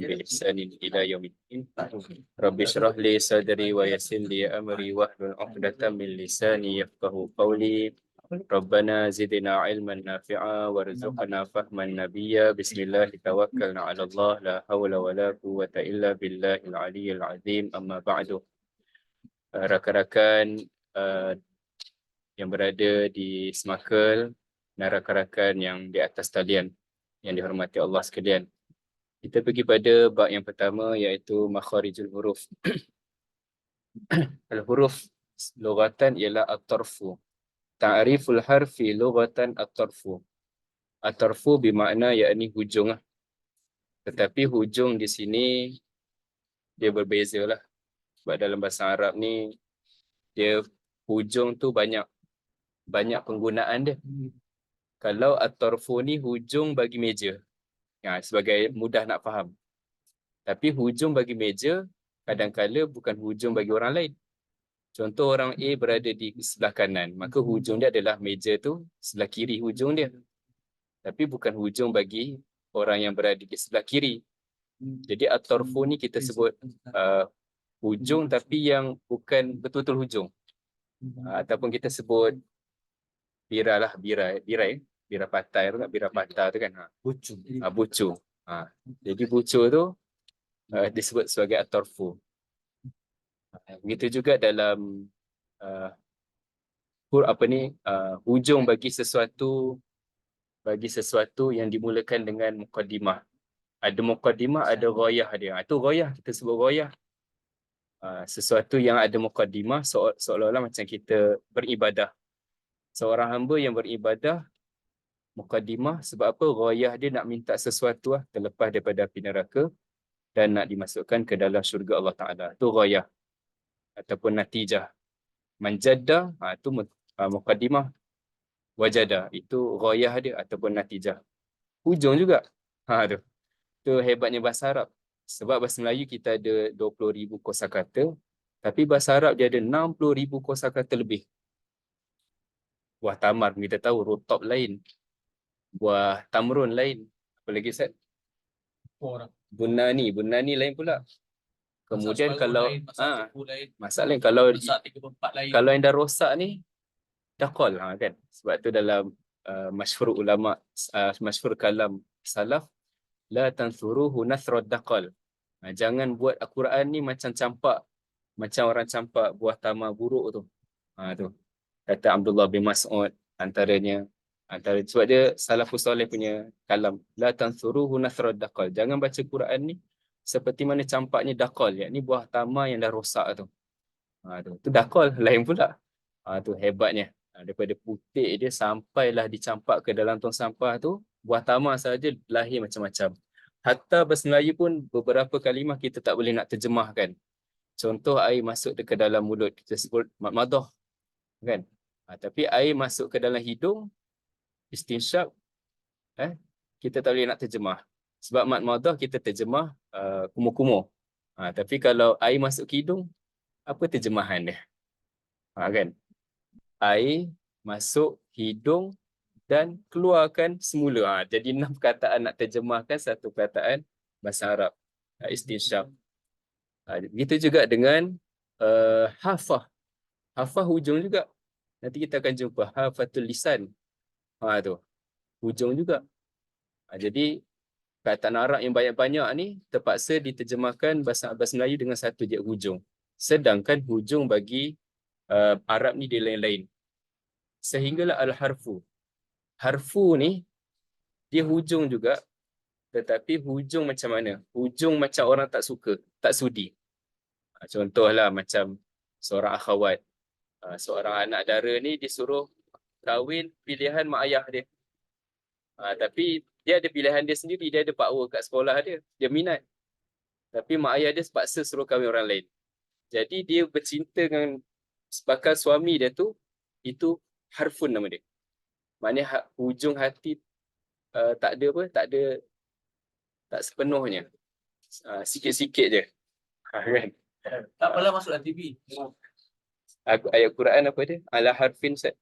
بإحسان إلى يوم الدين. رب اشرح لي صدري ويسر لي أمري واحلل عقدة من لساني يفقهوا قولي. ربنا زدنا علما نافعا وارزقنا فهما نبيا. بسم الله توكلنا على الله لا حول ولا قوة إلا بالله العلي العظيم. أما بعد. Rakan-rakan yang berada di Semakel dan rakan-rakan yang di atas talian yang dihormati Allah sekalian. Kita pergi pada bab yang pertama, iaitu makharijul huruf. Al-huruf lughatan ialah at-tarfu. Ta'riful harfi lughatan at-tarfu. At-tarfu bermakna yakni hujung lah. Tetapi hujung di sini dia berbeza lah. Sebab dalam bahasa Arab ni dia hujung tu banyak penggunaan dia. Kalau at-tarfu ni hujung bagi meja. Sebagai mudah nak faham. Tapi hujung bagi meja kadang-kala bukan hujung bagi orang lain. Contoh orang A berada di sebelah kanan, maka hujung dia adalah meja tu sebelah kiri hujung dia. Tapi bukan hujung bagi orang yang berada di sebelah kiri. Jadi at-tarfu ni kita sebut hujung tapi yang bukan betul-betul hujung. Ataupun kita sebut bira lah, bira patai tu kan, bira patah tu kan. Bucu. Bucu. Jadi bucu tu disebut sebagai at-tarfu. Begitu juga dalam hujung bagi sesuatu yang dimulakan dengan muqaddimah. Ada muqaddimah, ada ghayah dia. Itu ghayah, kita sebut ghayah. Sesuatu yang ada muqaddimah seolah-olah macam kita beribadah. Seorang hamba yang beribadah muqaddimah sebab apa? Ghayah dia nak minta sesuatu terlepas daripada api neraka dan nak dimasukkan ke dalam syurga Allah Ta'ala. Itu ghayah ataupun natijah. Manjadda itu muqaddimah. Wajada itu ghayah dia ataupun natijah. Hujung juga. Itu hebatnya bahasa Arab. Sebab bahasa Melayu kita ada 20,000 kosakata, tapi bahasa Arab dia ada 60,000 kosakata lebih. Buah tamar kita tahu, rotab lain. Buah tamrun lain. Apa lagi Ustaz? Bunani lain pula. Kemudian kalau masalah lain, kalau yang dah rosak ni daqal kan. Sebab tu dalam masyhur ulama, masyhur kalam salaf, la tansuruhu nasrad daqal. Jangan buat Al-Quran ni macam orang campak buah tamar buruk tu. Tu kata Abdullah bin Mas'ud antara sebab dia salafus soleh punya kalam, la tansuruhu nasrad daqal. Jangan baca Quran ni seperti mana campaknya daqal, yakni buah tamar yang dah rosak tu. Tu daqal lain pula. Tu hebatnya. Daripada putih dia sampailah dicampak ke dalam tong sampah tu, buah tamar saja lahir macam-macam. Hatta bahasa Melayu pun beberapa kalimah kita tak boleh nak terjemahkan. Contoh air masuk ke dalam mulut, kita sebut madmadah kan. Tapi air masuk ke dalam hidung, istinsyaq, kita tak boleh nak terjemah. Sebab madmadah kita terjemah kumur-kumur. Tapi kalau air masuk ke hidung, apa terjemahan dia? Kan? Air masuk hidung dan keluarkan semula. Jadi 6 perkataan nak terjemahkan satu perkataan bahasa Arab. Istinsyaq. Begitu juga dengan hafah. Hafah hujung juga. Nanti kita akan jumpa hafatul lisan. Tu hujung juga. Jadi perkataan Arab yang banyak-banyak ni terpaksa diterjemahkan bahasa Melayu dengan satu je hujung. Sedangkan hujung bagi Arab ni dia lain-lain. Sehinggalah al-harfu. Harfu ni dia hujung juga, tetapi hujung macam mana? Hujung macam orang tak suka, tak sudi. Contohlah macam seorang akhawat, seorang anak dara ni disuruh kahwin pilihan mak ayah dia. Tapi dia ada pilihan dia sendiri, dia ada power kat sekolah dia minat. Tapi mak ayah dia sepaksa suruh kahwin orang lain. Jadi dia bercinta dengan bakal suami dia tu, itu harfun nama dia. Maknanya hujung hati tak sepenuhnya. Sikit-sikit je. Kan? Tak apalah masuklah TV. Ayat Quran apa dia? Ala harfin Ustaz.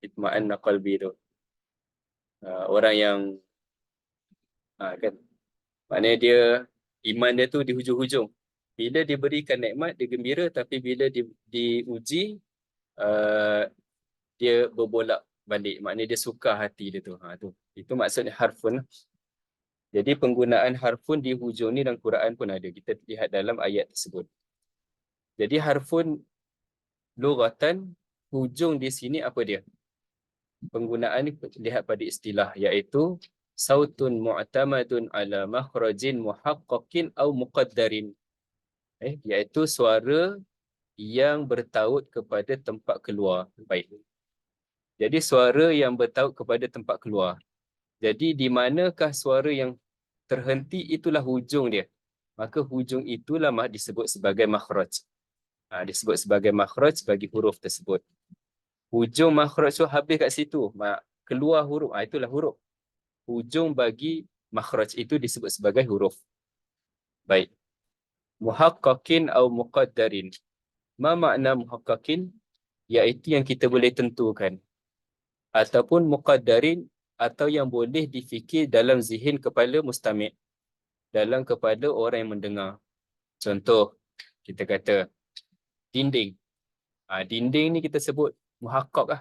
Itma'anna qalbi tu. Orang yang kan Maknanya dia, iman dia tu di hujung-hujung. Bila diberikan nikmat, dia gembira, tapi bila diuji, dia berbolak balik. Maknanya dia suka hati dia tu. Tu. Itu maksudnya harfun. Jadi penggunaan harfun di hujung ni dalam Quran pun ada. Kita lihat dalam ayat tersebut. Jadi harfun lughatan, hujung di sini apa dia? Penggunaan ni lihat pada istilah, iaitu sautun mu'tamadun ala makhrajin muhaqqaqin au muqaddarin. Iaitu suara yang bertaut kepada tempat keluar. Baik. Jadi suara yang bertaut kepada tempat keluar. Jadi di manakah suara yang terhenti, itulah hujung dia. Maka hujung itulah disebut sebagai makhraj. Disebut sebagai makhraj bagi huruf tersebut. Hujung makhraj tu habis kat situ, keluar huruf, itulah huruf. Hujung bagi makhraj itu disebut sebagai huruf. Baik. Muhaqqaqin au muqaddarin. Ma makna muhaqqaqin? Iaitu yang kita boleh tentukan. Ataupun muqaddarin, atau yang boleh difikir dalam zihin kepala mustami', dalam kepala orang yang mendengar. Contoh, kita kata dinding. Dinding ni kita sebut muhaqqaq lah.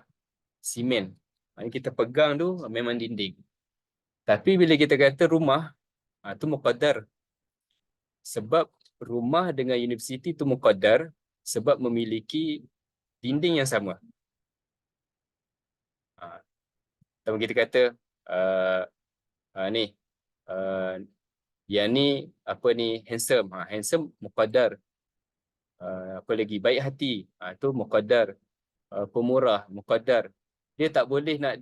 Simen. Kita pegang tu memang dinding. Tapi bila kita kata rumah, tu muqaddar. Sebab rumah dengan universiti tu muqaddar sebab memiliki dinding yang sama. Atau kita kata ni yang ni apa ni, handsome. Handsome muqaddar. Apa lagi, baik hati, tu muqaddar. Pemurah muqaddar. Dia tak boleh nak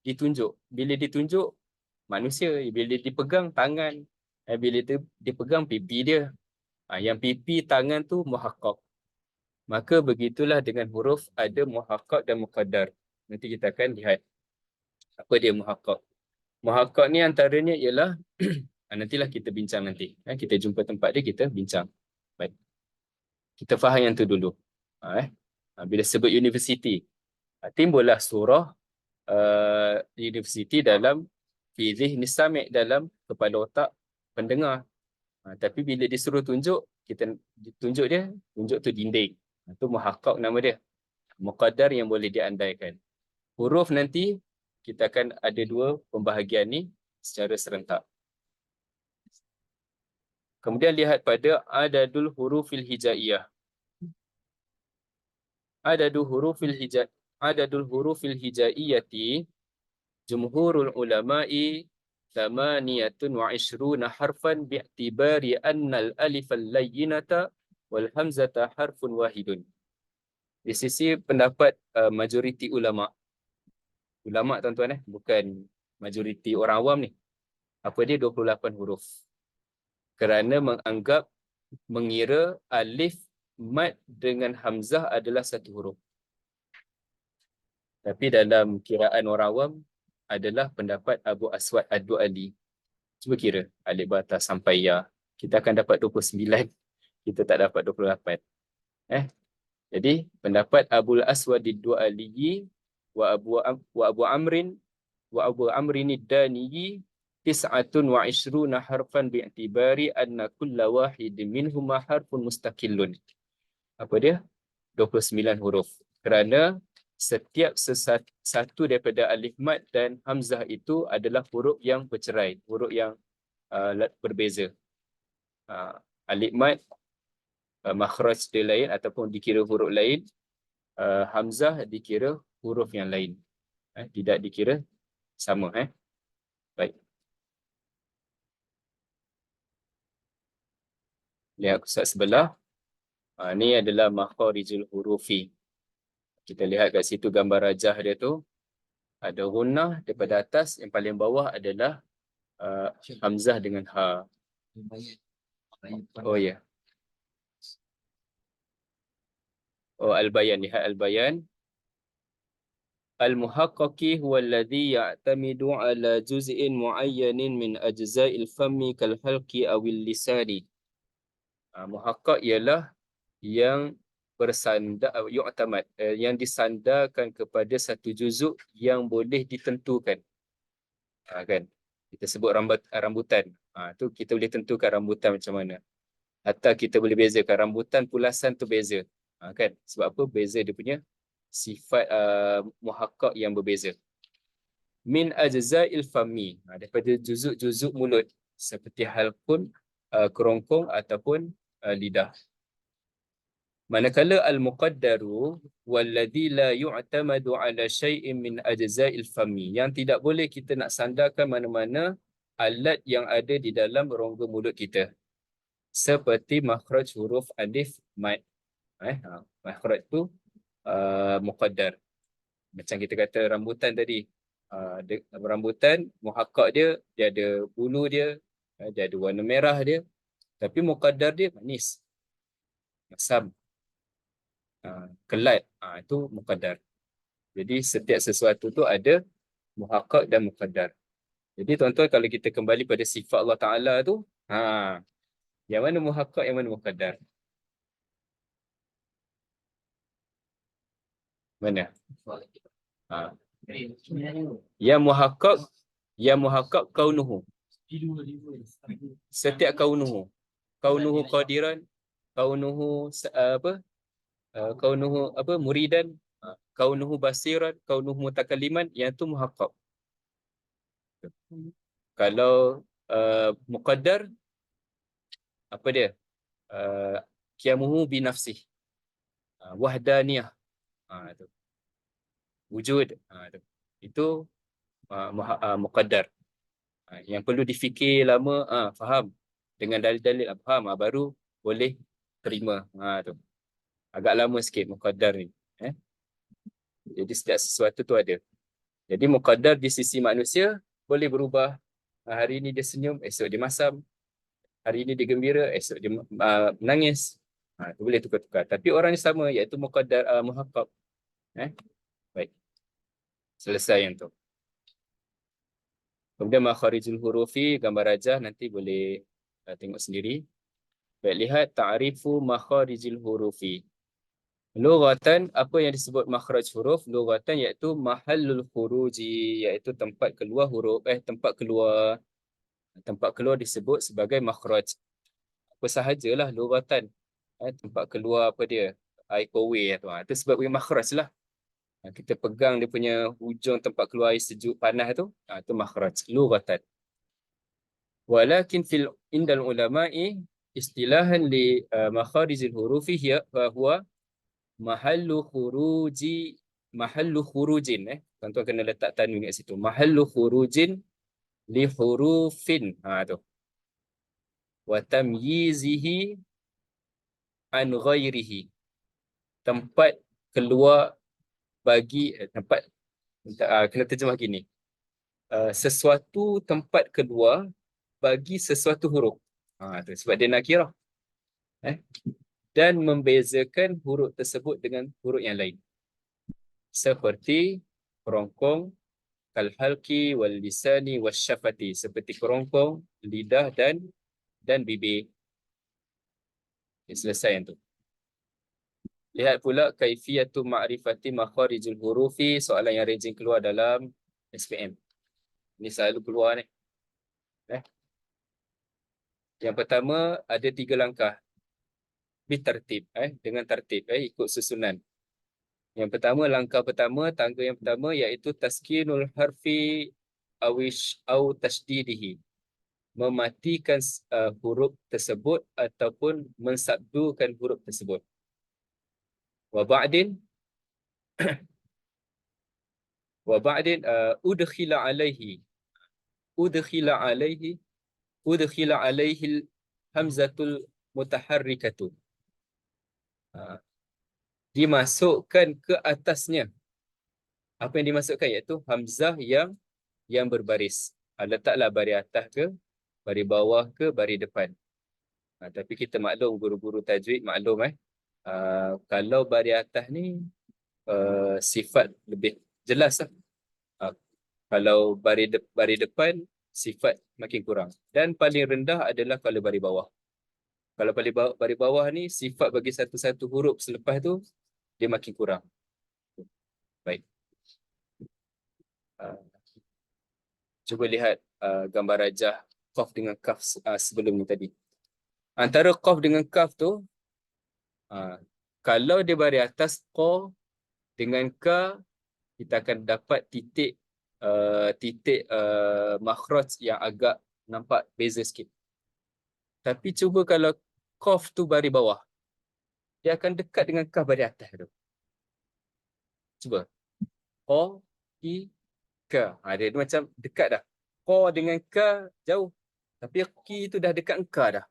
ditunjuk. Bila ditunjuk manusia, bila dipegang tangan, bila dipegang pipi dia. Yang pipi tangan tu muhaqqaq. Maka begitulah dengan huruf, ada muhaqqaq dan muqaddar. Nanti kita akan lihat apa dia muhaqqaq. Muhaqqaq ni antaranya ialah nantilah kita bincang nanti. Kita jumpa tempat dia, kita bincang. Baik. Kita faham yang tu dulu. Bila sebut universiti, timbullah surah universiti dalam fi zihni sami', dalam kepala otak pendengar. Tapi bila disuruh tunjuk, kita tunjuk dia, tunjuk tu dinding. Itu muhaqqaq nama dia. Muqaddar yang boleh diandaikan. Huruf nanti kita akan ada dua pembahagian ni secara serentak. Kemudian lihat pada adadul hurufil hijaiyah. Adadul hurufil hijaiyati jumhurul ulama'i 28 harfan bi'tibari annal alifal layyinata wal hamzata harfun wahidun. Di sisi pendapat majoriti ulama. Ulama tuan-tuan, bukan majoriti orang awam ni. Apa dia 28 huruf? Kerana mengira alif mad dengan hamzah adalah satu huruf. Tapi dalam kiraan orang awam adalah pendapat Abu Aswad Ad-Du'ali. Cuba kira alif bata sampai ya. Kita akan dapat 29. Kita tak dapat 28. Jadi pendapat Abu Aswad Ad-Du'ali wa Abu Amrin Ad-Daniyi 29 harfan bi'tibari anna kulla wahid minhuma harfun mustaqillun. Apa dia? 29 huruf. Kerana setiap satu daripada alif mad dan hamzah itu adalah huruf yang bercerai, huruf yang berbeza. Alif mad makhraj dia lain ataupun dikira huruf lain, hamzah dikira huruf yang lain. Tidak dikira sama. Baik. Lihat kusat sebelah. Ini adalah makharijul hurufi. Kita lihat kat situ gambar rajah dia tu. Ada gunnah daripada atas, yang paling bawah adalah hamzah dengan ha. Oh ya. Al-bayan. Lihat al-bayan. Al-muhaqqaqi huwa alladhi ya'tamidu ala juz'in mu'ayyanin min ajza'il fammi kal halqi awil lisani. Muhaqqaq ialah yang bersandar, yu'tamad, yang disandarkan kepada satu juzuk yang boleh ditentukan. Kan? Kita sebut rambutan. Tu kita boleh tentukan rambutan macam mana. Atau kita boleh bezakan rambutan pulasan tu beza. Kan? Sebab apa? Beza dia punya sifat muhakkak yang berbeza. Min ajza'il fami, daripada juzuk-juzuk mulut seperti halqun, kerongkong ataupun lidah. Manakala al-muqaddaru walladhi la yu'tamadu ala syai'in min ajza'il fami, yang tidak boleh kita nak sandarkan mana-mana alat yang ada di dalam rongga mulut kita, seperti makhraj huruf alif mad. Makhraj tu muqaddar. Macam kita kata rambutan tadi, rambutan muhakkak dia ada bulu dia, dia ada warna merah dia, tapi muqaddar dia manis, masam, kelat, itu muqaddar. Jadi setiap sesuatu tu ada muhakkak dan muqaddar. Jadi tuan-tuan, kalau kita kembali pada sifat Allah Ta'ala tu, yang mana muhakkak, yang mana muqaddar? Mana? Yang muhakkak kaunuhu. Setiap kaunuhu. Kaunuhu qadiran, kaunuhu kaunuhu muridan, kaunuhu basiran, kaunuhu mutakalliman, yang tu muhakkak. Kalau muqaddar, apa dia? Qiyamuhu binafsih, wahdaniyah, itu wujud, itu muqaddar. Yang perlu difikir lama, faham dengan dalil-dalil, faham, baru boleh terima. Tu agak lama sikit muqaddar ni. Jadi setiap sesuatu tu ada. Jadi muqaddar di sisi manusia boleh berubah. Hari ini dia senyum, esok dia masam. Hari ini dia gembira, esok dia menangis. Itu boleh tukar-tukar. Tapi orang yang sama, iaitu muqaddar, muhakkak. Baik. Selesai yang tu. Kemudian makharijul hurufi, gambar rajah, nanti boleh tengok sendiri. Baik, lihat ta'rifu makharijul hurufi. Lughatan, apa yang disebut makhraj huruf? Lughatan iaitu mahallul khuruji, iaitu tempat keluar huruf, tempat keluar disebut sebagai makhraj. Apa sahajalah lughatan. Tempat keluar apa dia? Air kowe tu. Itu sebab makhraj lah. Kita pegang dia punya hujung tempat keluar air sejuk panas tu, itu makhraj, lughatan. Walakin indal ulama'i istilahan li makharijil hurufi hiya huwa mahallu khurujin. Tuan-tuan kena letak tanwin kat situ. Mahallu khurujin li hurufin. Tu. Wa tamyizihi an ghairihi. Tempat keluar bagi tempat, kena terjemah gini. Sesuatu tempat keluar bagi sesuatu huruf. Tu sebab dia nakirah. Dan membezakan huruf tersebut dengan huruf yang lain. Seperti kerongkong, kalhalki wal lisani wasyafati, seperti kerongkong, lidah dan bibir. Selesai yang tu. Lihat pula kaifiyatu ma'rifati makharijul hurufi, soalan yang rajin keluar dalam SPM. Ini selalu keluar ni. Yang pertama ada 3 langkah. Bitartib, dengan tertib, ikut susunan. Yang pertama, langkah pertama, tangga yang pertama iaitu taskinul harfi au tasdidihi. Mematikan huruf tersebut ataupun mensabdukan huruf tersebut. Wa ba'din udkhila alaihi hamzatul mutaharrikatu. Dimasukkan ke atasnya. Apa yang dimasukkan iaitu hamzah yang berbaris. Letaklah baris atas ke, baris bawah ke, baris depan. Tapi kita maklum, guru-guru tajwid maklum kalau baris atas ni sifat lebih jelas lah. Kalau baris depan sifat makin kurang. Dan paling rendah adalah kalau baris bawah. Kalau baris bawah ni sifat bagi satu-satu huruf selepas tu dia makin kurang. Baik. Cuba lihat gambar rajah qaf dengan kaf sebelum ni tadi. Antara qaf dengan kaf tu, kalau dia baris atas qa dengan ka, kita akan dapat titik makhraj yang agak nampak beza sikit. Tapi cuba kalau qaf tu baris bawah, dia akan dekat dengan kaf baris atas tu. Cuba. Qa, ki, ka. Dia macam dekat dah. Qa dengan ka jauh. Tapi ki tu dah dekat ka dah.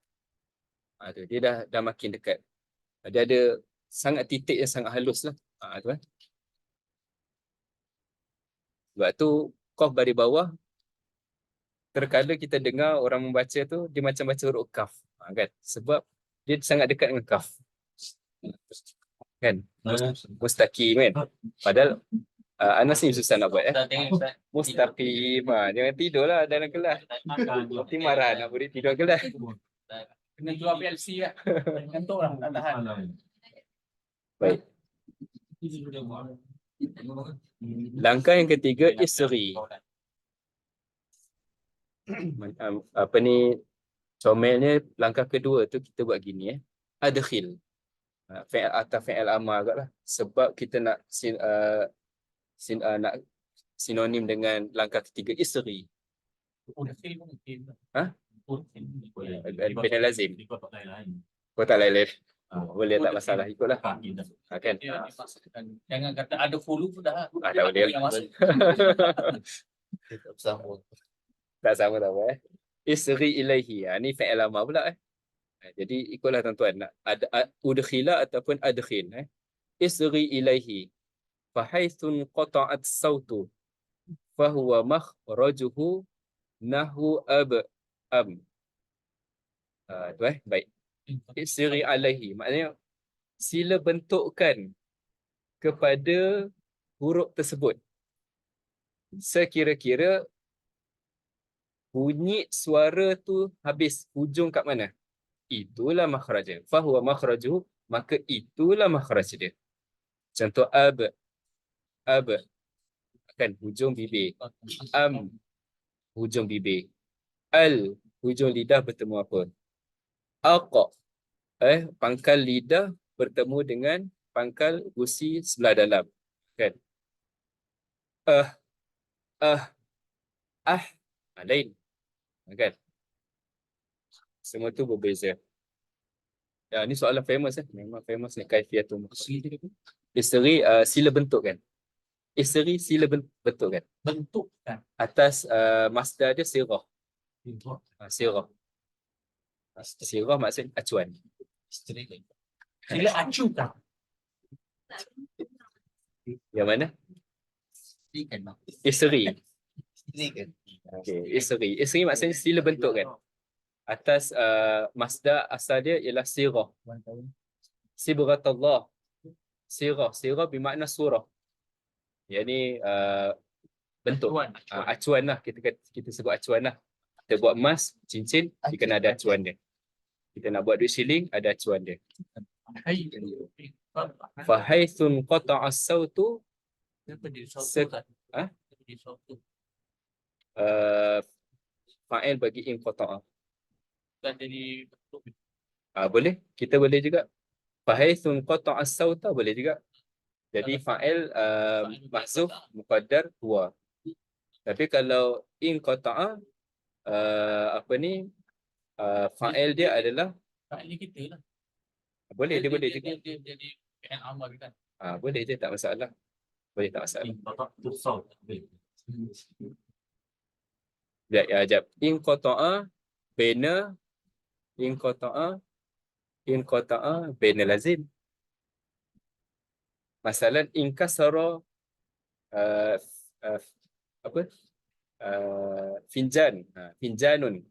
Dia dah makin dekat. Dia ada sangat titik yang sangat halus lah. Tu kan. Sebab tu qaf baris bawah, terkadang kita dengar orang membaca tu dia macam baca huruf kaf, kan? Sebab dia sangat dekat dengan kaf, kan? Mustaqim kan? Padahal Anas ni susah nak buat mustaqim. Jangan tidur lah dalam kelas. Nanti marah nak beri tidur kelas. Kena keluar PLC lah. Kantor lah, tak tahan. Baik. Langkah yang ketiga, isri. Apa ni, comelnya langkah kedua tu kita buat gini adkhil. Fi'il atau fi'il amar agaklah, sebab kita nak nak sinonim dengan langkah ketiga isri. Bina lazim. Kota lain-lain. Boleh tak masalah, ikutlah. Kan? Jangan kata ada hulu pun dah. Tak boleh. Tak sama tak apa Isri ilaihi. Ni fi'il amar pula Jadi ikutlah tuan-tuan, nak ada udkhila ataupun adkhil Isri ilaihi fahaitsun qata'at sautu fahuwa makhrajuhu nahu am. Tu baik. Isri alaihi maknanya sila bentukkan kepada huruf tersebut sekira-kira bunyi suara tu habis hujung kat mana, itulah makhraj. Fahuwa makhrajuhu, maka itulah makhraj dia. Contoh ab kan hujung bibir, am hujung bibir, al hujung lidah bertemu apa, aqa pangkal lidah bertemu dengan pangkal gusi sebelah dalam, kan. Lain, kan. Semua tu berbeza. Ni soalan famous memang famous ni, kaifiatul isri. Sila bentuk kan. Isri sila bentuk kan. Bentuk kan. Atas masdar dia sirah. Sirah. Sirah maksudnya acuan. Sila acu kan. Yang mana? Isri. Okay. Isri maksudnya sila bentuk kan. Atas masdar asal dia ialah sirah. Sibghatullah. Sirah bermakna surah. Yang ni bentuk. Acuan lah. Kita sebut acuan lah. Kita buat emas, cincin, dia kena ada acuan dia. Kita nak buat duit shilling, ada acuan dia. Fahaitsun qata'a sautu. Fa'il bagi in qata'a. Boleh, kita boleh juga. Fahaitsun qata'a sauta boleh juga. Jadi fa'il mahzuf muqaddar huwa. Tapi kalau in qata'a fa'il dia adalah fa'il kita lah. Boleh, dia boleh juga. Dia jadi fi'il amar kan. Boleh je, tak masalah. Boleh, tak masalah. Sekejap. In qata'a baina lazim. Masalah in kasara finjan. Finjanun.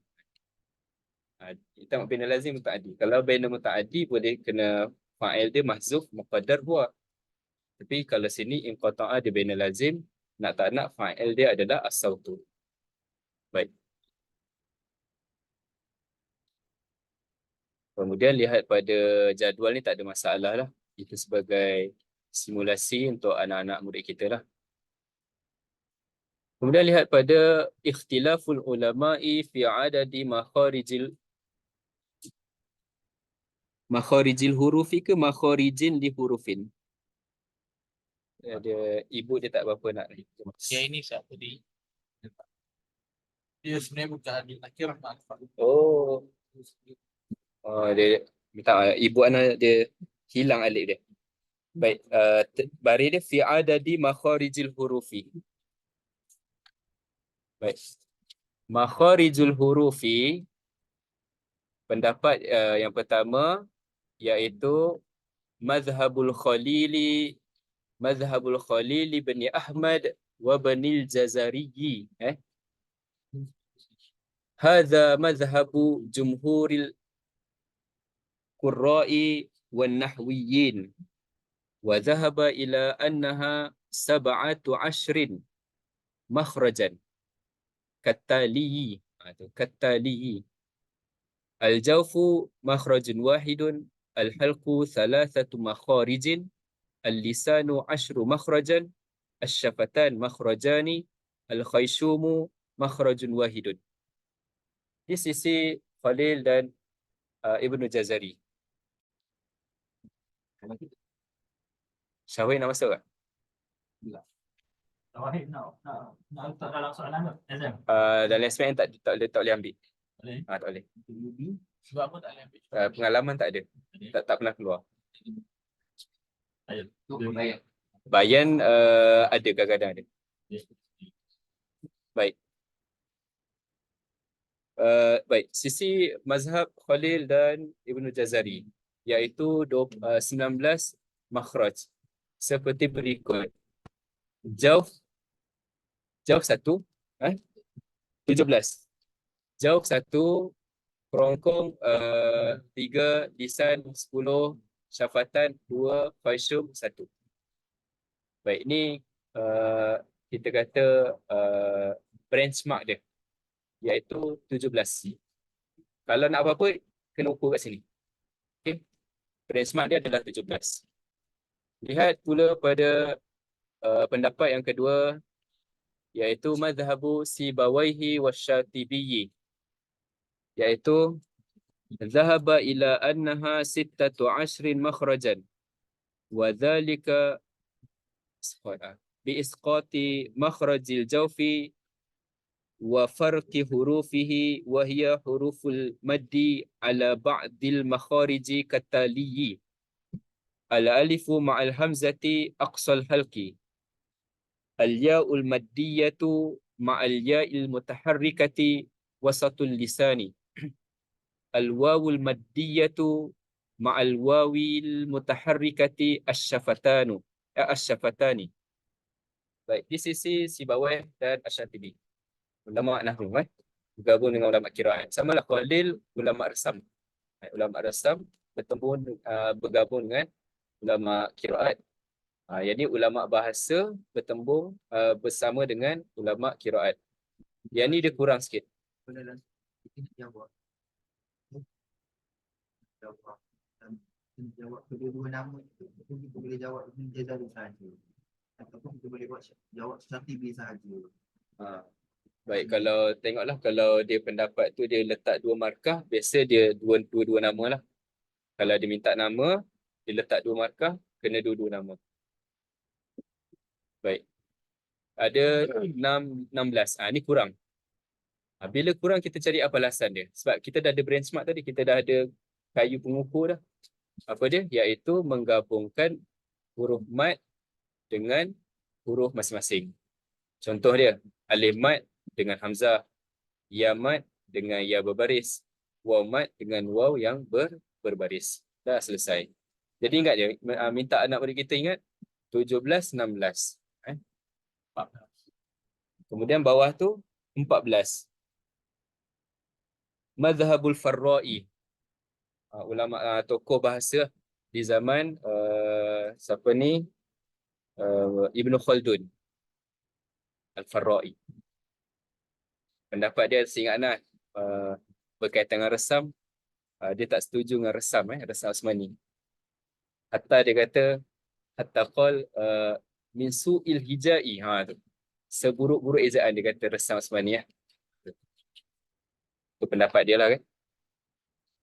Kita baina lazim mutaaddi. Kalau baina mutaaddi boleh kena fa'il dia mahzuf muqaddar huwa. Tapi kalau sini in qata'a dia baina lazim, nak tak nak fa'il dia adalah as-sautu. Baik. Kemudian lihat pada jadual ni tak ada masalah lah. Itu sebagai simulasi untuk anak-anak murid kita lah. Kemudian lihat pada ikhtilaful ulama'i fi adadi makharijil hurufi ke makharijin li hurufin. Ada ibu dia tak berapa nak ni. Ya ini siapa di? Dia sebenarnya bukan di akhir ma'rifat. Oh, dia minta ibu ana dia hilang alif dia. Baik, baris dia fi adadi makharijil hurufi. Baik. Makharijul hurufi, pendapat yang pertama iaitu mazhabul Khalili bin Ahmad wa banil Jazari. Hadza mazhabu jumhuril qurra'i wan nahwiyyin wa dhahaba ila annaha 17 makhrajan kattaliyi. Al-jawfu makhrajun wahidun, al-halqu 3 makharijin, al-lisanu 10 makhrajan, al-syafatan makhrajani, al-khayshumu makhrajun wahidun. Di sisi Khalil dan Ibnu Jazari. Syawin nak masuk tak? Nak dalam soalan tu? Dalam aspek tak boleh ambil. Boleh. Tak boleh. Sebab apa tak boleh ambil? Pengalaman tak ada. Tak pernah keluar. Bayan. Bayan ada, kadang-kadang ada. Baik. Baik, sisi mazhab Khalil dan Ibnu Jazari iaitu 19 makhraj seperti berikut. Jauf 1, 17. Jauf 1, kerongkong 3, lisan 10, syafatan 2, khayshum 1. Baik, ini kita kata benchmark dia iaitu 17. Kalau nak apa-apa kena ukur kat sini. Okey. Benchmark dia adalah 17. Lihat pula pada pendapat yang kedua iaitu mazhabu Sibawaihi wasyatibiyyi, iaitu dhahaba ila annaha 16 makhrajan wa dhalika bi isqati makhrajil jawfi wa farqi hurufihi wa hiya huruful maddi ala ba'dil makhariji kataliyi al-alifu ma'al hamzati aqsal halqi al-ya'ul maddiyatu ma'al ya'il mutaharrikati wasatul lisani al-wawul maddiyatu ma'al wawil mutaharrikati asyafatani. Baik, di sisi Sibawai dan Asyatibi, ulama nahwu, bergabung dengan ulama qiraat. Samalah Khalil ulama rasam. Ulama rasam bergabung dengan ulama qiraat. Jadi ulama bahasa bertembung bersama dengan ulama qiraat. Yang ni dia kurang sikit. Jawab kedua-dua nama itu kita boleh jawab Ibn Jazari sahaja ataupun kita boleh jawab Syatibi sahaja. Baik, kalau tengoklah, kalau dia pendapat tu dia letak 2 markah, biasa dia dua-dua nama lah. Kalau dia minta nama, dia letak 2 markah, kena dua-dua nama. Baik. Ada 16. Ni kurang. Bila kurang kita cari apa alasan dia. Sebab kita dah ada benchmark tadi, kita dah ada kayu pengukur dah. Apa dia? Iaitu menggabungkan huruf mat dengan huruf masing-masing. Contoh dia, alif mat dengan hamzah, ya mat dengan ya berbaris, waw mat dengan waw yang berbaris. Dah selesai. Jadi ingat je, minta anak murid kita ingat 17, 16. Kemudian bawah tu 14. Mazhabul Farra'i. Ulama tokoh bahasa di zaman siapa ni? Ibnu Khaldun Al-Farra'i. Pendapat dia seingat berkaitan dengan resam, dia tak setuju dengan resam Osmani. Hatta dia kata hatta qal min su'il hijai, tu seburuk-buruk ejaan, dia kata Rassam Osmani ya. Itu pendapat dia lah kan.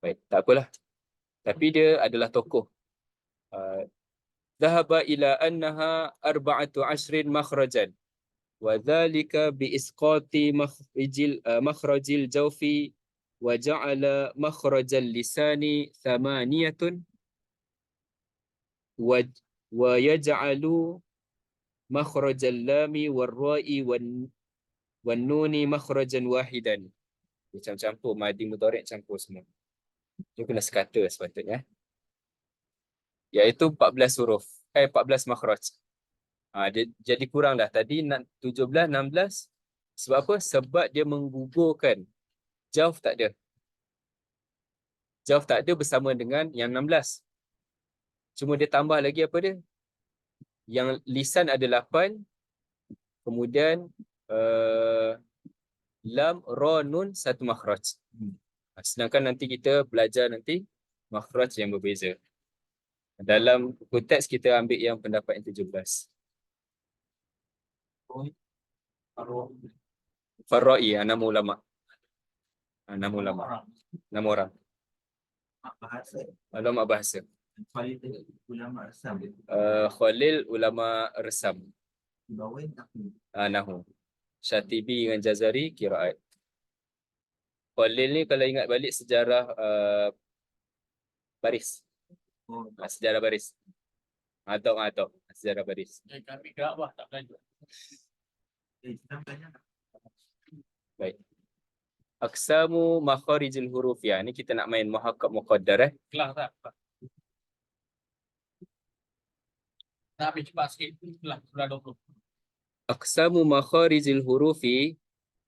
Baik, tak apalah. Tapi dia adalah tokoh. Dhahaba ila annaha 14 makhrajan. Wa dhalika bi isqati makhrajil jawfi wa ja'ala makhrajal lisani thamaniyatun wa yaj'alu makhrajal lami warra'i wan nuni makhrajan wahidan. Macam campur madi mudhari' campur semua. Dia kena sekata sepatutnya. Iaitu 14 huruf. 14 makhraj. Dia jadi kurang dah. Tadi 17, 16. Sebab apa? Sebab dia menggugurkan. Jauf tak ada. Jauf tak ada bersama dengan yang 16. Cuma dia tambah lagi apa dia? Yang lisan ada 8. Kemudian lam, ra, nun, satu makhraj. Sedangkan nanti kita belajar nanti makhraj yang berbeza. Dalam buku teks kita ambil yang pendapat yang 17. Farra'i, nama ulama. Nama ulama. Nama orang. Bahasa. Ulama bahasa. Khalil ulama Rassam. Khalil ulama Rassam. Di bawah Nahu. Syatibi dengan Jazari qiraat. Khalil ni kalau ingat balik sejarah baris. Sejarah baris. Atau sejarah baris. Kami gerak bah tak belajar. Baik. Aqsamu makharijil huruf ya. Ni kita nak main muhakkak muqaddar Kelas tak? Nak habis cepat sikit. Kelas sudah 20. Aqsamu makharijil hurufi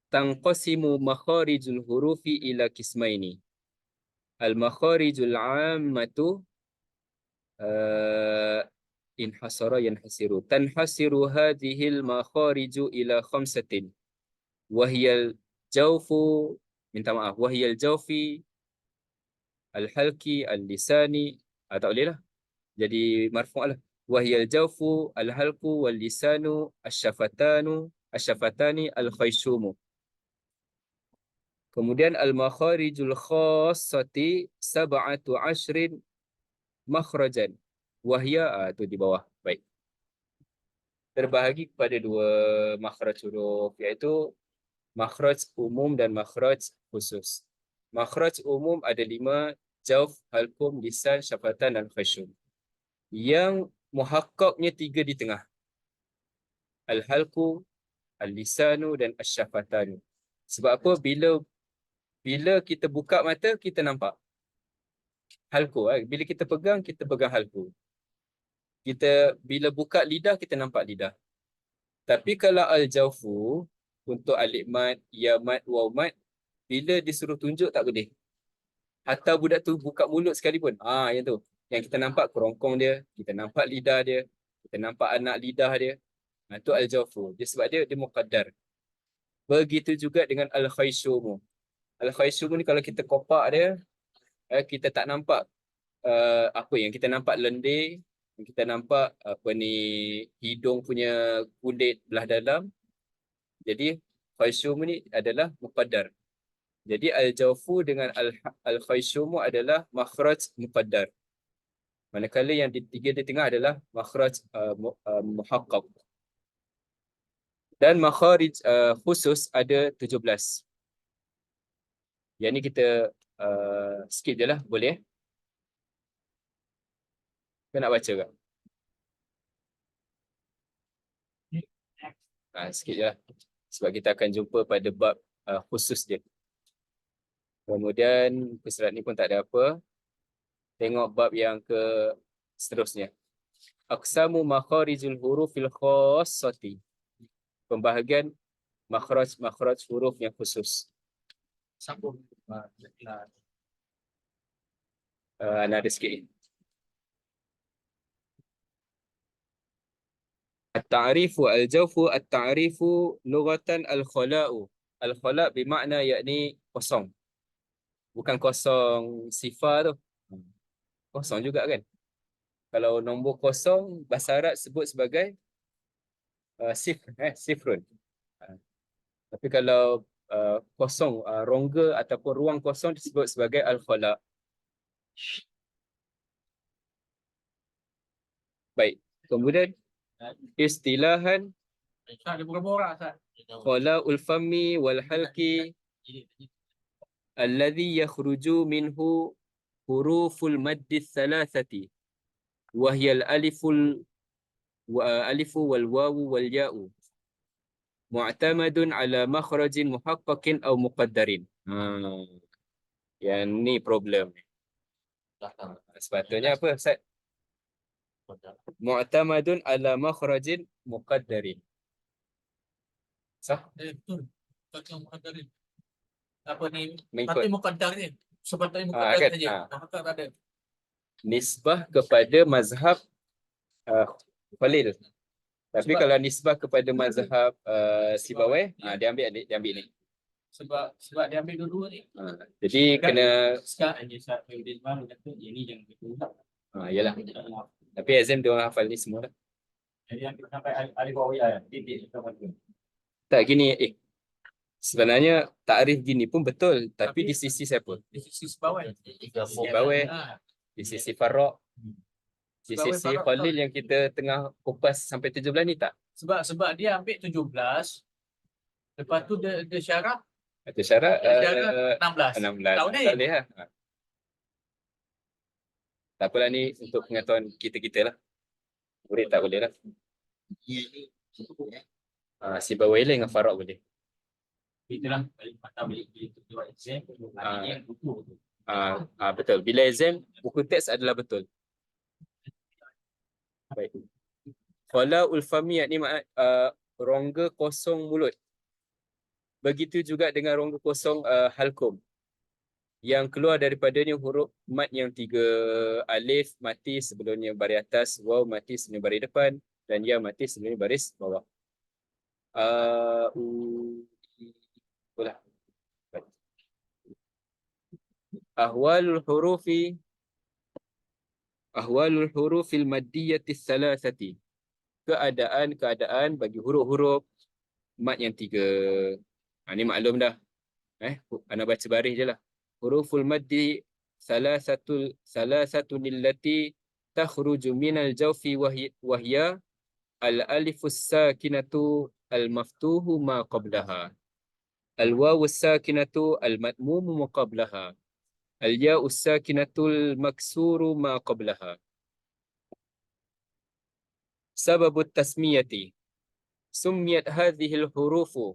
tanqasimu makharijul hurufi ila qismaini. Al-makharijul 'ammatu inhasara yanhasiru. Tanhasiru hadhil makhariju ila khamsatin. Wahiyal jawfu, minta maaf, wahiyal jawfi, al-halki, al-lisani. Tak boleh lah. Jadi marfu' lah. Wahiyal jawfu, al-halku, wal-lisanu, asyafatani, al-khayshumu. Kemudian al-makharijul khassati 17 makhrajan. Wahya tu di bawah. Baik. Terbahagi kepada dua makhraj huruf, iaitu makhraj umum dan makhraj khusus. Makhraj umum ada 5, jauf, halkum, lisan, syafatan dan khayshum. Yang muhakkaknya 3 di tengah. Al-halku, al-lisanu dan asyafatanu. Sebab apa? Bila kita buka mata, kita nampak halku. Bila kita pegang halku. Bila buka lidah, kita nampak lidah. Tapi kalau al-jawfu, untuk alif mat, ya mat, waw mat, bila disuruh tunjuk tak boleh. Hatta budak tu buka mulut sekalipun. Yang tu. Yang kita nampak kerongkong dia, kita nampak lidah dia, kita nampak anak lidah dia. Itu al-jawfu. Sebab dia muqaddar. Begitu juga dengan al-khayshumu. Al-khayshumu ni kalau kita kopak dia, kita tak nampak apa yang kita nampak lendir, kita nampak hidung punya kulit belah dalam. Jadi khayshum ni adalah muqaddar. Jadi al-jawfu dengan al-khayshumu adalah makhraj muqaddar. Manakala yang di tengah adalah makhraj muhaqqaq. Dan makharij khusus ada 17. Yang ni kita skip je lah, boleh? Kau nak baca tak? Sikit je lah. Sebab kita akan jumpa pada bab khusus dia. Kemudian surat ni pun tak ada apa. Tengok bab yang ke seterusnya. Aqsamu makharijul hurufil khassati. Pembahagian makhraj huruf yang khusus. Sambung. Ada sikit. At-ta'rifu al-jawfu at-ta'rifu lughatan al-khala'u. Al-khala' bermakna yakni kosong. Bukan kosong sifar tu. Kosong juga kan. Kalau nombor kosong bahasa Arab sebut sebagai sifrun. Tapi kalau kosong, rongga ataupun ruang kosong disebut sebagai al-khala. Baik. Kemudian istilahan Ustaz, dia borak-borak, Ustaz. khala'ul fami wal halki alladhi yakhruju minhu huruful maddi thalathati wa hiya al-aliful alifu wal wawu wal ya'u mu'tamadun ala makhrajin muhaqqaqin aw muqaddarin. Yang ni problem. Sepatutnya apa, Ustaz? Mu'tamadun ala makhrajin muqaddarin. Sah? Betul. Betul muqaddarin. Apa ni? Mengikut Tapi muqaddar ni. Sepatutnya Ah, muqaddar kan? saja. Ah. Muqaddar tak ada. nisbah kepada mazhab Khalil. Tapi Sebab- kalau nisbah kepada mazhab Sibawai, dia ambil ni. Sebab dia ambil dua-dua ni. Jadi kena Sekarang je Ustaz Fahidin baru kata yang ni yang betul. yalah. Tapi exam dia orang hafal ni semua dah. Jadi yang kita sampai alif wawu ya. Titik kita betul. Tak gini, sebenarnya takrif gini pun betul, tapi di sisi siapa? Di sisi bawah. Sibawai, di sisi Farraq, di Sibawai, sisi Farraq, Khalil yang kita tengah kupas sampai 17 ni tak? Sebab dia ambil 17. Lepas tu dia syarah Atau syarat 16. 16. Tahu ni? Tak boleh lah. Tak apalah, ni untuk pengetahuan kita-kita lah. Murid tak boleh lah. Sibawai lah dengan Farraq boleh. Itulah mata balik buat exam. Maknanya buku tu. Betul. Bila exam, buku teks adalah betul. Baik. Khala'ul fami ni rongga kosong mulut. Begitu juga dengan rongga kosong halkum. Yang keluar daripadanya huruf mat yang 3, alif mati sebelumnya baris atas, waw mati sebelumnya baris depan, dan ya mati sebelumnya baris bawah. Itulah. Ahwalul hurufil maddiyati thalathati. Keadaan bagi huruf-huruf mat yang 3. Ni maklum dah. Ana baca baris je lah. Huruful maddi salasatun allati takhruju minal jawfi wahya al-alifus sakinatu al-maftuhu ma qablaha, al-wawus sakinatu al-matmumu ma qablaha, al-ya'us sakinatul maksuru ma qablaha. Sababut tasmiyati summiyat hadhil hurufu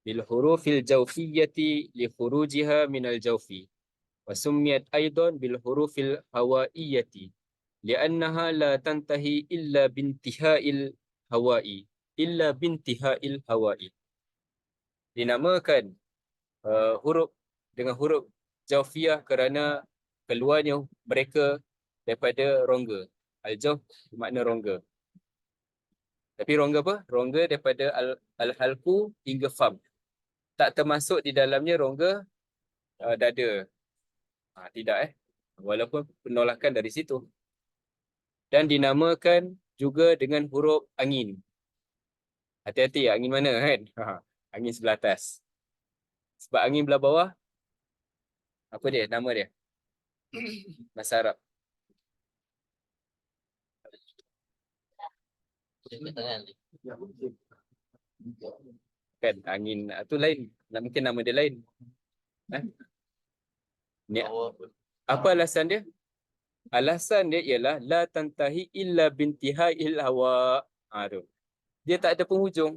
bil hurufil jawfiyati li khurujiha minal jawfi wa summiyat aidan bil hurufil hawaiyati li'annaha la tantahi illa bintihail hawa'i. Dinamakan huruf dengan huruf jawfiyah kerana keluarnya mereka daripada rongga. Al-jawf makna rongga. Tapi rongga apa? Rongga daripada al-halku hingga fam. Tak termasuk di dalamnya rongga dada. Tidak walaupun penolakan dari situ. Dan dinamakan juga dengan huruf angin. Hati-hati, angin mana kan? Angin sebelah atas. Sebab angin belah bawah, apa dia? Nama dia? Bahasa Arab. Kan angin tu lain. Mungkin nama dia lain. Ni, apa alasan dia? Alasan dia ialah la tantahi illa bintihail hawa. Tu. Dia tak ada penghujung.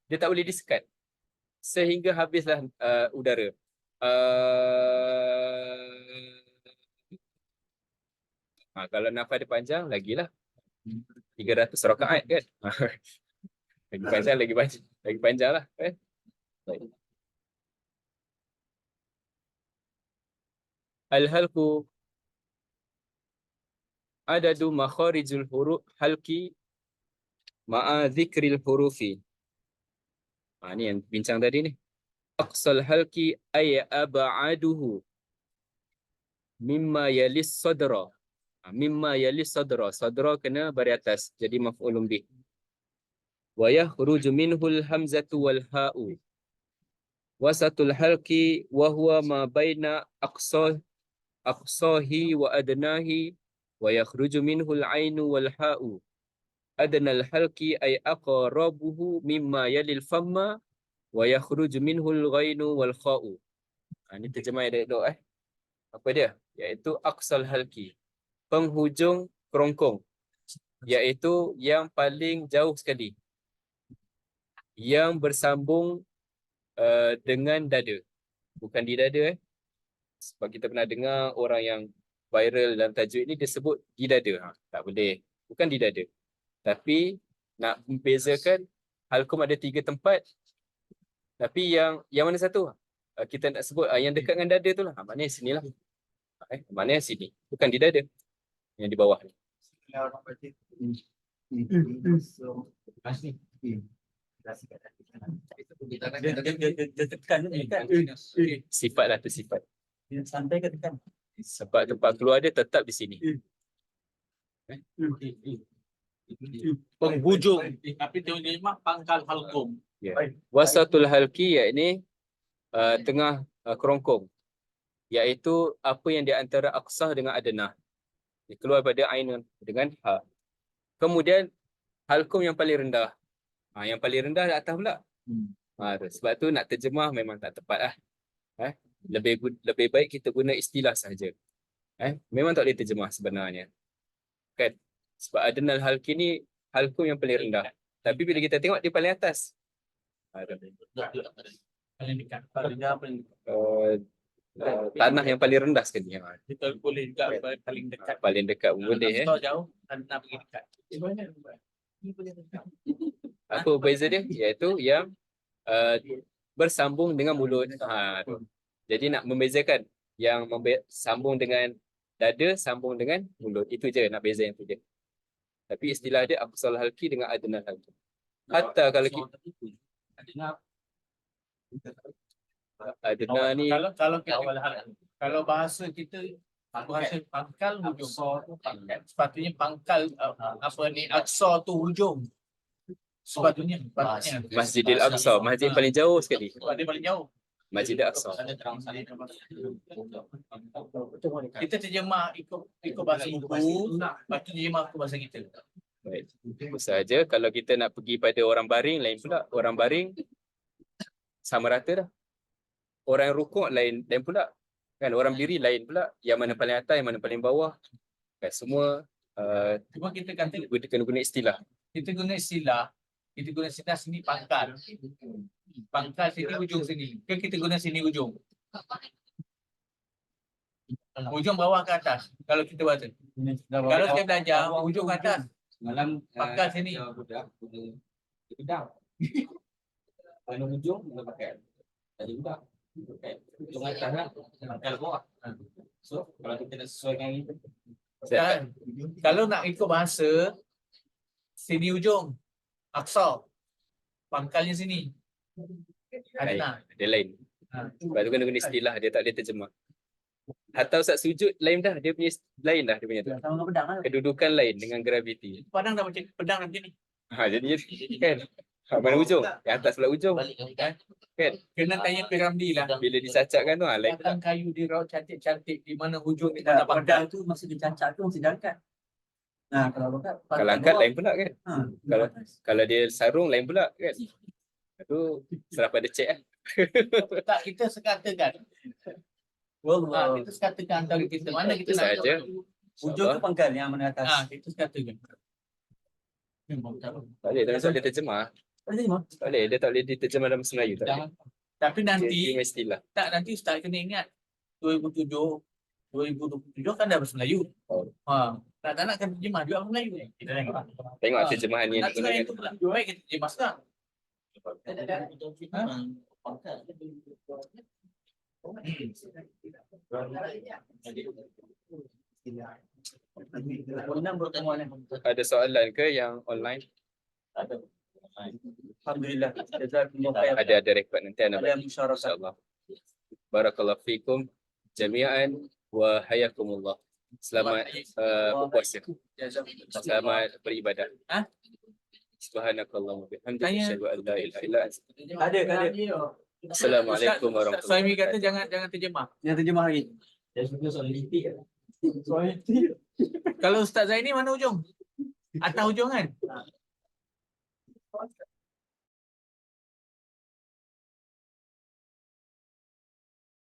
Dia tak boleh disekat. Sehingga habislah udara. Kalau nafas dia panjang, lagilah 300 rakaat kan. Lagi panjang lah kan. Baik. Al-halku adadu makharijul huruf halki ma'a dhikril hurufi. Ni yang bincang tadi ni. Aqsal halki ay ab'aduhu mimma yalis sadra. Mimma yalis sadra. Sadra kena baris atas. Jadi maf'ulun bih. wa yakhruju minhul hamzatu wal ha'u. Wasatul halqi wa huwa ma baina aqsahi wa adnahi wa yakhruju minhul ainu wal ha'u. Adnal halqi ay aqrabuhu mimma yalil famma wa yakhruju minhul ghainu wal kha'u. Ini terjemah dari doa apa dia? Iaitu aqsal halqi, penghujung kerongkong, iaitu yang paling jauh sekali, yang bersambung dengan dada, bukan di dada. Sebab kita pernah dengar orang yang viral dalam tajuk ini dia sebut di dada. Tak boleh, bukan di dada. Tapi nak membezakan halqum ada 3 tempat. Tapi yang mana satu? Kita nak sebut yang dekat dengan dada tu lah. Maknanya sinilah. Maknanya sini, bukan di dada. Yang di bawah ni. Orang baca Dia tekan ni kan. Sifat lah tu sifat. Dia santai ke tekan? Sebab tempat keluar dia tetap di sini. Penghujung. Tapi teori lima pangkal halqum. Wasatul halqi iaitu tengah kerongkong, iaitu apa yang di antara aqsah dengan adnah. Dia keluar pada ain dengan ha. Kemudian halqum yang paling rendah. Yang paling rendah di atas pula. Sebab tu nak terjemah memang tak tepat lah. Lebih baik kita guna istilah sahaja. Memang tak boleh terjemah sebenarnya. Kan? Sebab adnal halqi ni halqum yang paling rendah. Tapi bila kita tengok dia paling atas. Paling dekat. Paling Tanah yang paling rendah sekali. kita boleh juga paling dekat. Paling dekat pun boleh. Kalau jauh, nak pergi dekat. Apa beza dia? Iaitu yang bersambung dengan mulut. Jadi nak membezakan yang sambung dengan dada, sambung dengan mulut. Itu je nak beza yang tu je. Tapi istilah dia aqsal halqi dengan adnal halqi. Hatta kalau kita adnah ni kalau bahasa kita bahasa pangkal hujung. Sepatutnya pangkal apa ni aqsa tu hujung. Sepatutnya Masjidil Aqsa, masjid paling jauh sekali. dia paling jauh. Masjidil Aqsa. Kita terjemah ikut bahasa buku, lepas tu terjemah ikut bahasa kita. Baik. Itu sahaja. Kalau kita nak pergi pada orang baring, lain pula. Orang baring sama rata dah. Orang rukuk lain pula. Kan orang berdiri lain pula. Yang mana paling atas, yang mana paling bawah. Kan semua Cuma kita kata kena guna istilah. kita guna istilah sini pangkal. Pangkal sini hujung sini. Ke kita guna sini hujung. Hujung bawah ke atas kalau kita baca. Kalau saya belajar hujung atas. Malam Pangkal sini. Pedang. Kalau hujung boleh pakai. Tadi budak. Pakai hujung atas lah. Pangkal bawah. So kalau kita nak sesuaikan itu. Kalau nak ikut bahasa sini hujung aqsa. Pangkalnya sini. Adnah. Dia lain. Sebab tu kena guna istilah. Dia tak boleh terjemah. Hatta Ustaz sujud lain dah. Dia punya lain dah. Dia punya tu. Sama dengan pedang lah. Kedudukan lain dengan graviti. Padang dah macam pedang macam ni. Jadi kan. Mana hujung? Yang atas pula hujung. Kan? Kena tanya Piramli lah. Bila disacakkan tu lain pula. Batang kayu di raut cantik-cantik di mana hujung di mana pangkal tu masih dicacat tu masih diangkat. Nah, kalau Kalau angkat lain pula kan. Kalau dia sarung lain pula kan. Itu serah pada cek lah. tak kita sekatakan. Kita sekatakan antara kita mana kita Itu nak sahaja. hujung tu pangkal yang mana atas. Kita sekatakan. Tak boleh. Tak boleh terjemah. Tak boleh. Dia tak boleh diterjemah dalam bahasa Melayu. Tak boleh. Tapi nanti Dia istilah. nanti Ustaz kena ingat 2007 kan dah bahasa Melayu. Tak nak kan terjemah juga bahasa Melayu. Kita Tengok terjemahan yang nak try digunakan. itu pula. Baik kita terjemah sekarang. Ada soalan ke yang online? Alhamdulillah. Ada rekod nanti anda bagi. InsyaAllah. Barakallahu fikum jami'an wa hayakumullah. Selamat berpuasa. Selamat beribadah. Subhanakallahumma bihamdika Tanya. asyhadu an la ilaha illa anta. Ada. Assalamualaikum warahmatullahi Suami kata wabarakatuh. jangan terjemah. Yang terjemah lagi. Dia suka soal litik kan. Kalau Ustaz Zaini mana hujung? Atas hujung kan?